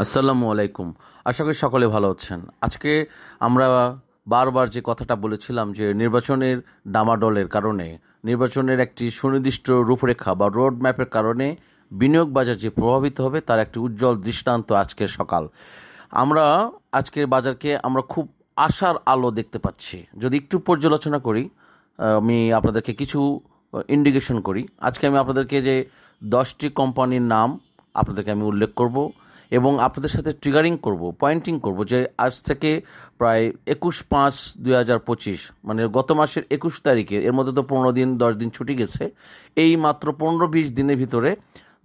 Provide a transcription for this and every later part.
আসসালামু আলাইকুম। আশা করি সকলে ভালো আছেন। আজকে আমরা বারবার যে কথাটা বলেছিলাম যে নির্বাচনের ডামাডোলের কারণে, নির্বাচনের একটি সুনির্দিষ্ট রূপরেখা বা রোড ম্যাপের কারণে বিনিয়োগ বাজার যে প্রভাবিত হবে তার একটি উজ্জ্বল দৃষ্টান্ত আজকের সকাল। আমরা আজকের বাজারকে আমরা খুব আশার আলো দেখতে পাচ্ছি। যদি একটু পর্যালোচনা করি, আমি আপনাদেরকে কিছু ইন্ডিকেশন করি। আজকে আমি আপনাদেরকে যে 10টি কোম্পানির নাম আপনাদেরকে আমি উল্লেখ করব এবং আপনাদের সাথে ট্রিগারিং করব, পয়েন্টিং করব যে আজ থেকে প্রায় 21/5/2025, মানে গত মাসের 21 তারিখে, এর মধ্যে তো 15 দিন 10 দিন ছুটি গেছে, এই মাত্র 15-20 দিনের ভিতরে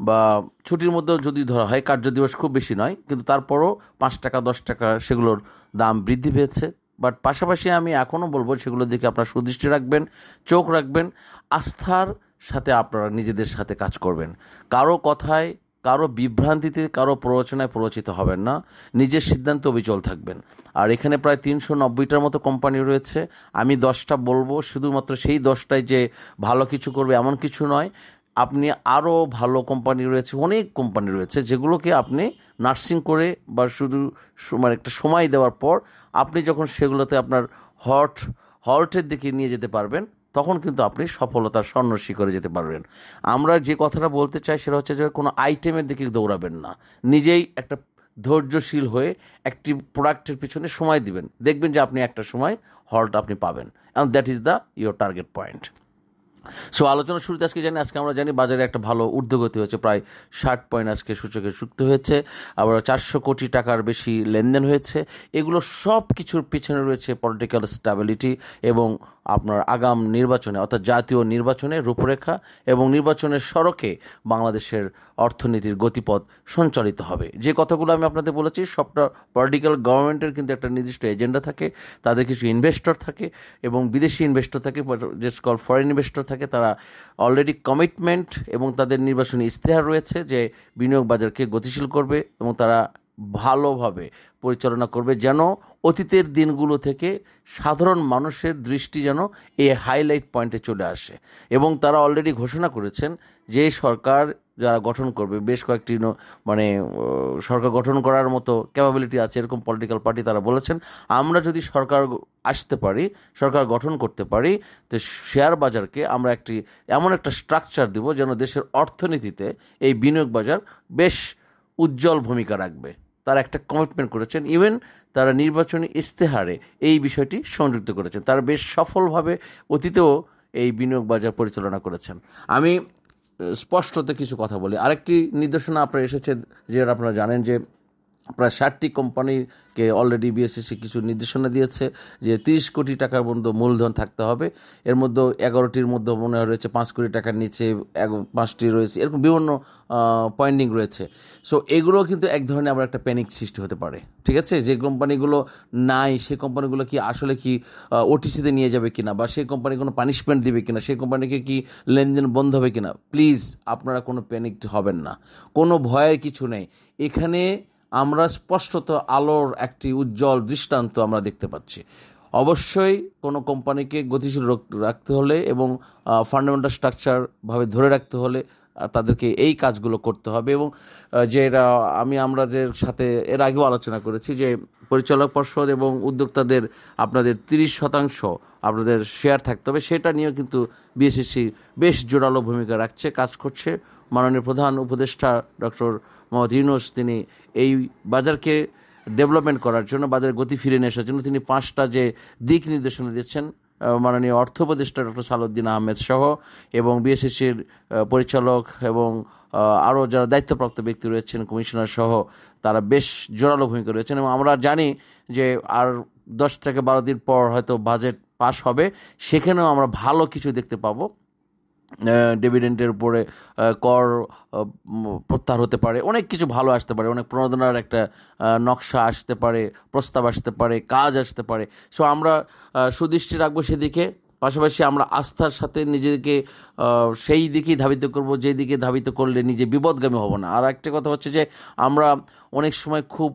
বা ছুটির মধ্যেও যদি ধরা হয়, কার্য দিবস খুব বেশি নয়, কিন্তু তারপরও 5 টাকা 10 টাকা সেগুলোর দাম বৃদ্ধি পেয়েছে। বাট পাশাপাশি আমি এখনও বলবো সেগুলোর দিকে আপনারা সুদৃষ্টি রাখবেন, চোখ রাখবেন, আস্থার সাথে আপনারা নিজেদের সাথে কাজ করবেন। কারো কথায়, কারো বিভ্রান্তিতে, কারো প্ররোচনায় প্ররোচিত হবেন না, নিজের সিদ্ধান্তে অবিচল থাকবেন। আর এখানে প্রায় 390টার মতো কোম্পানি রয়েছে। আমি 10টা বলবো, শুধুমাত্র সেই 10টাই যে ভালো কিছু করবে এমন কিছু নয়। আপনি আরও ভালো কোম্পানি রয়েছে, অনেক কোম্পানি রয়েছে যেগুলোকে আপনি নার্সিং করে বা শুধু মানে একটা সময় দেওয়ার পর আপনি যখন সেগুলোতে আপনার হল্টের দিকে নিয়ে যেতে পারবেন, তখন কিন্তু আপনি সফলতার স্বর্ণ শিখরে যেতে পারবেন। আমরা যে কথাটা বলতে চাই সেটা হচ্ছে যে কোনো আইটেমের দিকে দৌড়াবেন না, নিজেই একটা ধৈর্যশীল হয়ে একটি প্রোডাক্টের পিছনে সময় দিবেন, দেখবেন যে আপনি একটা সময় হল্ট আপনি পাবেন, and that is the your target point. So আলোচনার শুরুতে আজকে আমরা জানি বাজারে একটা ভালো ঊর্ধ্বগতি হয়েছে, প্রায় 60 পয়েন্ট আজকে সূচকে যুক্ত হয়েছে, আবার 400 কোটি টাকার বেশি লেনদেন হয়েছে। এগুলো সব কিছুর পিছনে রয়েছে পলিটিক্যাল স্ট্যাবিলিটি এবং আপনার আগাম নির্বাচনে, অর্থাৎ জাতীয় নির্বাচনের রূপরেখা এবং নির্বাচনের সড়কে বাংলাদেশের অর্থনীতির গতিপথ সঞ্চালিত হবে। যে কথাগুলো আমি আপনাদের বলেছি, সবটা পলিটিক্যাল গভর্নমেন্টের কিন্তু একটা নির্দিষ্ট এজেন্ডা থাকে, তাদের কিছু ইনভেস্টর থাকে এবং বিদেশি ইনভেস্টর থাকে, যে কল ফরেন ইনভেস্টর থাকে, তারা অলরেডি কমিটমেন্ট এবং তাদের নির্বাচনী ইশতেহার রয়েছে যে বিনিয়োগ বাজারকে গতিশীল করবে এবং তারা ভালোভাবে পরিচালনা করবে, যেন অতীতের দিনগুলো থেকে সাধারণ মানুষের দৃষ্টি যেন এই হাইলাইট পয়েন্টে চলে আসে। এবং তারা অলরেডি ঘোষণা করেছেন যে সরকার যারা গঠন করবে, বেশ কয়েকটি মানে সরকার গঠন করার মতো ক্যাপাবিলিটি আছে এরকম পলিটিক্যাল পার্টি, তারা বলেছেন আমরা যদি সরকার আসতে পারি, সরকার গঠন করতে পারি, তো শেয়ার বাজারকে আমরা এমন একটা স্ট্রাকচার দেব যেন দেশের অর্থনীতিতে এই বিনিয়োগ বাজার বেশ উজ্জ্বল ভূমিকা রাখবে। তারা একটা কমিটমেন্ট করেছেন, ইভেন তারা নির্বাচনী ইশতেহারে এই বিষয়টি সংযুক্ত করেছেন। তারা বেশ সফলভাবে অতীতেও এই বিনিয়োগ বাজার পরিচালনা করেছেন। আমি স্পষ্টত কিছু কথা বলি। আরেকটি নির্দেশনা আপনার এসেছে, যে আপনারা জানেন যে প্রায় 60টি কোম্পানিকে অলরেডি বিএসইসি কিছু নির্দেশনা দিয়েছে যে 30 কোটি টাকার মধ্যে মূলধন থাকতে হবে। এর মধ্যে 11টির মধ্যে মনে হয় রয়েছে 5 কোটি টাকার নিচে, 5টি রয়েছে, এরকম বিভিন্ন পয়েন্টিং রয়েছে। সো এগুলো কিন্তু এক ধরনের আবার একটা প্যানিক সৃষ্টি হতে পারে। ঠিক আছে, যে কোম্পানিগুলো নাই সেই কোম্পানিগুলো কি আসলে কি ওটিসিতে নিয়ে যাবে কিনা, বা সেই কোম্পানি কোনো পানিশমেন্ট দিবে কিনা, সেই কোম্পানিকে কি লেনদেন বন্ধ হবে কিনা, প্লিজ আপনারা কোনো প্যানিক হবেন না, কোনো ভয়ের কিছু নেই। এখানে আমরা স্পষ্টত আলোর একটি উজ্জ্বল দৃষ্টান্ত আমরা দেখতে পাচ্ছি। অবশ্যই কোনো কোম্পানিকে গতিশীল রাখতে হলে এবং ফান্ডামেন্টাল স্ট্রাকচারভাবে ধরে রাখতে হলে তাদেরকে এই কাজগুলো করতে হবে। এবং যেটা আমাদের সাথে এর আগেও আলোচনা করেছি যে পরিচালক পর্ষদ এবং উদ্যোক্তাদের আপনাদের 30% আপনাদের শেয়ার থাকতে হবে, সেটা নিয়েও কিন্তু বিএসইসি বেশ জোরালো ভূমিকা রাখছে, কাজ করছে। মাননীয় প্রধান উপদেষ্টা ডক্টর মোহাম্মদ ইউনূস, তিনি এই বাজারকে ডেভেলপমেন্ট করার জন্য, বাজারের গতি ফিরে নিয়ে আসার জন্য তিনি 5টা যে দিক নির্দেশনা দিচ্ছেন, মাননীয় অর্থ উপদেষ্টা ডক্টর সালাউদ্দিন আহমেদ সহ এবং বিএসইসির পরিচালক এবং আরও যারা দায়িত্বপ্রাপ্ত ব্যক্তি রয়েছেন, কমিশনার সহ, তারা বেশ জোরালো ভূমিকা রয়েছেন। এবং আমরা জানি যে আর 10 থেকে 12 দিন পর হয়তো বাজেট পাস হবে, সেখানেও আমরা ভালো কিছু দেখতে পাবো। ডিভিডেন্ডের উপরে কর প্রত্যাহার হতে পারে, অনেক কিছু ভালো আসতে পারে, অনেক প্রণোদনার একটা নকশা আসতে পারে, প্রস্তাব আসতে পারে, কাজ আসতে পারে। সো আমরা সুদৃষ্টি রাখবো সেদিকে। পাশাপাশি আমরা আস্থার সাথে নিজেকে সেই দিকেই ধাবিত করব, যেই দিকে ধাবিত করলে নিজে বিপদগামী হব না। আর একটা কথা হচ্ছে যে আমরা অনেক সময় খুব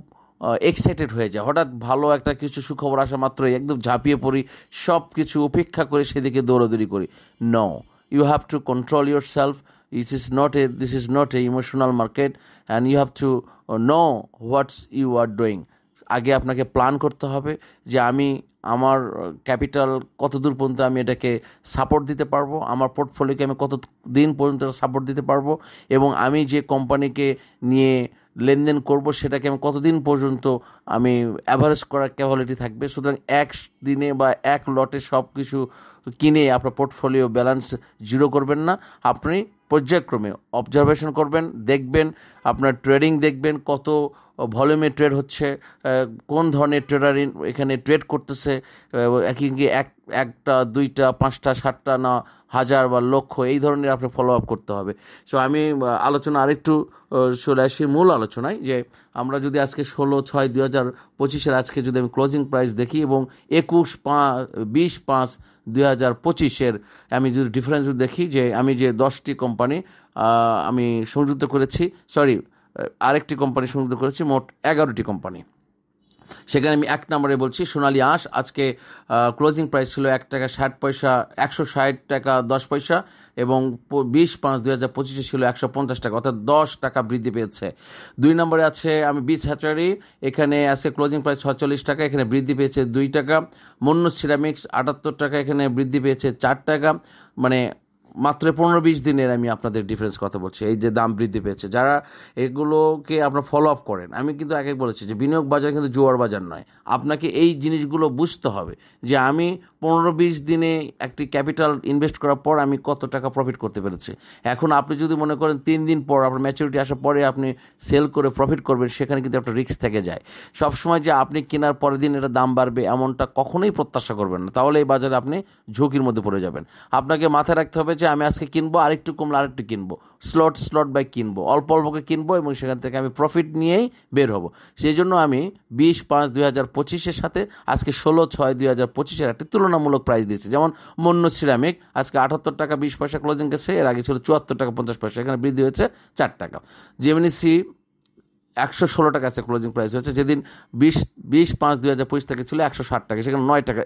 এক্সাইটেড হয়ে যায়, হঠাৎ ভালো একটা কিছু সুখবর আসা মাত্রই একদম ঝাঁপিয়ে পড়ি, সব কিছু উপেক্ষা করে সেদিকে দৌড়াদৌড়ি করি। No, you have to control yourself, This is not a emotional market, and you have to know what you are doing. আগে আপনাকে প্ল্যান করতে হবে যে আমি আমার ক্যাপিটাল কত দূর পর্যন্ত আমি এটাকে সাপোর্ট দিতে পারবো, আমার পোর্টফোলিওকে আমি কত দিন পর্যন্ত সাপোর্ট দিতে পারবো, এবং আমি যে কোম্পানিকে নিয়ে লেনদেন করব সেটাকে আমি কতদিন পর্যন্ত আমি অ্যাভারেজ করার ক্যাপাবিলিটি থাকবে। সুতরাং এক দিনে বা এক লটে সব কিছু কিনে আপনার পোর্টফোলিও ব্যালেন্স জিরো করবেন না। আপনি পর্যায়ক্রমে অবজারভেশন করবেন, দেখবেন আপনার ট্রেডিং, দেখবেন কত ভলিউমে ট্রেড হচ্ছে, কোন ধরনের ট্রেডার এখানে ট্রেড করতেছে, একটা দুইটা পাঁচটা সাতটা না হাজার বা লক্ষ, এই ধরনের আপনি ফলো আপ করতে হবে। সো আমি আলোচনা আরেকটু চলে আসি মূল আলোচনায়, যে আমরা যদি আজকে 16/6/2025 আজকে যদি আমি ক্লোজিং প্রাইস দেখি এবং 20/5/2025 আমি যদি ডিফারেন্স দেখি, যে আমি যে 10টি কোম্পানি আমি সংযুক্ত করেছি, আরেকটি কোম্পানি সংযুক্ত করেছি, মোট 11টি কোম্পানি। সেখানে আমি এক নম্বরে বলছি সোনালী আঁশ। আজকে ক্লোজিং প্রাইস ছিল ৳1.60, 160 টাকা 10 পয়সা, এবং 20/5/2025 ছিল 150 টাকা, অর্থাৎ 10 টাকা বৃদ্ধি পেয়েছে। 2 নম্বরে আছে আমি বিচ হ্যাচারি, এখানে আছে ক্লোজিং প্রাইস 46 টাকা, এখানে বৃদ্ধি পেয়েছে 2 টাকা। মুন্নুস সিরামিক্স 78 টাকা, এখানে বৃদ্ধি পেয়েছে 4 টাকা। মানে মাত্র 15-20 দিনের আমি আপনাদের ডিফারেন্স কথা বলছি, এই যে দাম বৃদ্ধি পেয়েছে। যারা এগুলোকে আপনারা ফলো আপ করেন, আমি কিন্তু আগে বলেছি যে বিনিয়োগ বাজার কিন্তু জোয়ার বাজার নয়। আপনাকে এই জিনিসগুলো বুঝতে হবে যে আমি 15-20 দিনে একটি ক্যাপিটাল ইনভেস্ট করার পর আমি কত টাকা প্রফিট করতে পেরেছি। এখন আপনি যদি মনে করেন 3 দিন পর আপনার ম্যাচুরিটি আসার পরে আপনি সেল করে প্রফিট করবেন, সেখানে কিন্তু একটা রিস্ক থেকে যায়। সবসময় যে আপনি কেনার পরের দিন এটা দাম বাড়বে এমনটা কখনোই প্রত্যাশা করবেন না, তাহলে এই বাজারে আপনি ঝুঁকির মধ্যে পড়ে যাবেন। আপনাকে মাথায় রাখতে হবে যে আমি আজকে কিনবো, আরেকটু কমলে আরেকটু কিনবো, স্লট বাই কিনবো, অল্প অল্পকে কিনবো এবং সেখান থেকে আমি প্রফিট নিয়েই বের হব। সেই জন্য আমি 20/5/2025 সাথে আজকে 16/6/2025 একটি তুলনামূলক প্রাইস দিয়েছি। যেমন মুন্নুস সিরামিক আজকে 78 টাকা 20 পয়সা ক্লোজিং গেছে, এর আগে ছিল 74 টাকা 50 পয়সা, এখানে বৃদ্ধি হয়েছে 4 টাকা। জেমিনি 116 টাকা আছে ক্লোজিং প্রাইস হয়েছে, যেদিন 20/5/2025 থেকে ছিল 160 টাকা, সেখানে 9 টাকা।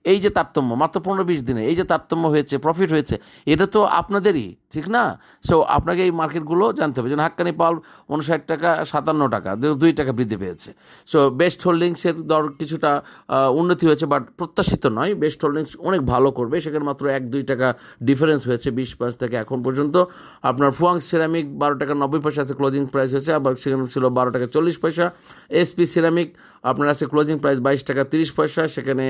এই যে তারতম্য মাত্র 15-20 দিনে এই যে তারতম্য হয়েছে, প্রফিট হয়েছে, এটা তো আপনাদেরই, ঠিক না? সো আপনাকে এই মার্কেটগুলো জানতে হবে। যেমন হাক্কানি পাওয়ার 59 টাকা 57 টাকা, 2 টাকা বৃদ্ধি পেয়েছে। সো বেস্ট হোল্ডিংসের দর কিছুটা উন্নতি হয়েছে, বাট প্রত্যাশিত নয়। বেস্ট হোল্ডিংস অনেক ভালো করবে, সেখানে মাত্র 1-2 টাকা ডিফারেন্স হয়েছে 20 থেকে এখন পর্যন্ত। আপনার ফুয়াং সিরামিক 12 টাকা 90 পয়সা আছে ক্লোজিং প্রাইস হয়েছে, আবার সেখানে ছিল 12 টাকা 40 পয়সা। এসপি সিরামিক আপনার আছে ক্লোজিং প্রাইস 22 টাকা 30 পয়সা, সেখানে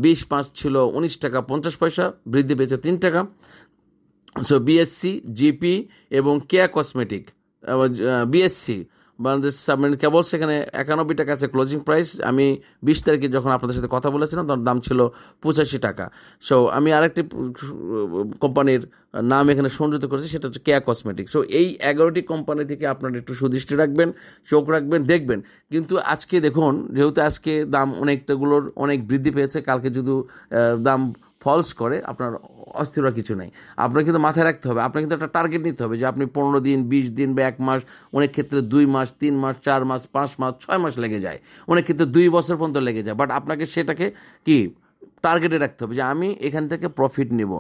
20/5 ছিল 19 টাকা 50 পয়সা, বৃদ্ধি পেয়েছে 3 টাকা। সো বিএসসি, জিপি এবং Keya cosmetic, BSC Bangladesh submarine cable, সেখানে 91 টাকা আছে ক্লোজিং প্রাইস। আমি 20 তারিখে যখন আপনাদের সাথে কথা বলেছিলাম তখন দাম ছিল 85 টাকা। সো আমি আরেকটি কোম্পানির নাম এখানে সংযুক্ত করেছি, সেটা হচ্ছে কেয়া কসমেটিক। সো এই 11টি কোম্পানি থেকে আপনারা একটু সুদৃষ্টি রাখবেন, চোখ রাখবেন, দেখবেন। কিন্তু আজকে দেখুন, যেহেতু আজকে দাম অনেকটাগুলোর অনেক বৃদ্ধি পেয়েছে, কালকে যদি দাম ফলস করে আপনার অস্থির কিছু নেই। আপনার কিন্তু মাথায় রাখতে হবে, আপনার কিন্তু একটা টার্গেট নিতে হবে যে আপনি 15 দিন, 20 দিন বা 1 মাস, অনেক ক্ষেত্রে 2 মাস, 3 মাস, 4 মাস, 5 মাস, 6 মাস লেগে যায়, অনেক ক্ষেত্রে 2 বছর পর্যন্ত লেগে যায়। বাট আপনাকে সেটাকে কি টার্গেটে রাখতে হবে যে আমি এখান থেকে প্রফিট নিব।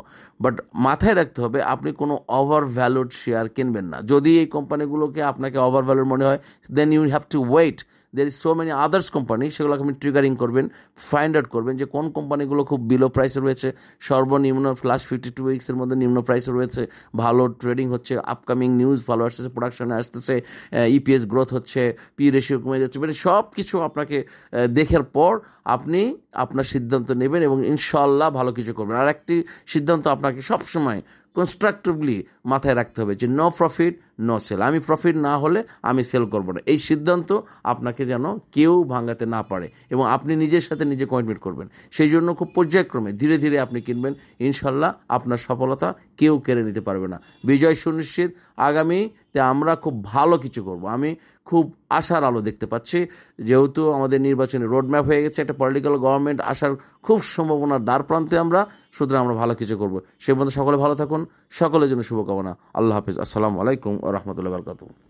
বাট মাথায় রাখতে হবে আপনি কোনো ওভার ভ্যালুড শেয়ার কিনবেন না। যদি এই কোম্পানিগুলোকে আপনাকে ওভার ভ্যালুড মনে হয়, then you have to wait. There is so many others company, সেগুলোকে আপনি ট্রিগারিং করবেন, ফাইন্ড আউট করবেন যে কোন কোম্পানিগুলো খুব বিলো প্রাইসে রয়েছে, সর্বনিম্ন লাস্ট 52 উইক্সের মধ্যে নিম্ন প্রাইসে রয়েছে, ভালো ট্রেডিং হচ্ছে, আপকামিং নিউজ ভালো আসতেছে, প্রোডাকশনে আসতেছে, ইপিএস গ্রোথ হচ্ছে, পি রেশিও কমে যাচ্ছে, মানে সব কিছু আপনাকে দেখার পর আপনি আপনার সিদ্ধান্ত নেবেন এবং ইনশাল্লাহ ভালো কিছু করবেন। আর একটি সিদ্ধান্ত আপনাকে সবসময় কনস্ট্রাকটিভলি মাথায় রাখতে হবে যে নো প্রফিট নো সেল। আমি প্রফিট না হলে আমি সেল করবো না। এই সিদ্ধান্ত আপনাকে যেন কেউ ভাঙাতে না পারে এবং আপনি নিজের সাথে নিজে কমিটমেন্ট করবেন। সেই জন্য খুব পর্যায়ক্রমে ধীরে ধীরে আপনি কিনবেন, ইনশাল্লাহ আপনার সফলতা কেউ কেড়ে নিতে পারবে না। বিজয় সুনিশ্চিত। আগামীতে আমরা খুব ভালো কিছু করব। আমি খুব আশার আলো দেখতে পাচ্ছি, যেহেতু আমাদের নির্বাচনী রোডম্যাপ হয়ে গেছে, একটা পলিটিক্যাল গভর্নমেন্ট আসার খুব সম্ভাবনার দ্বার প্রান্তে আমরা, সুতরাং আমরা ভালো কিছু করব। সেই মধ্যে সকলে ভালো থাকুন, সকলের জন্য শুভকামনা। আল্লাহ হাফিজ। আসসালামু আলাইকুম ওয়া রাহমাতুল্লাহি ওয়া বারাকাতুহু।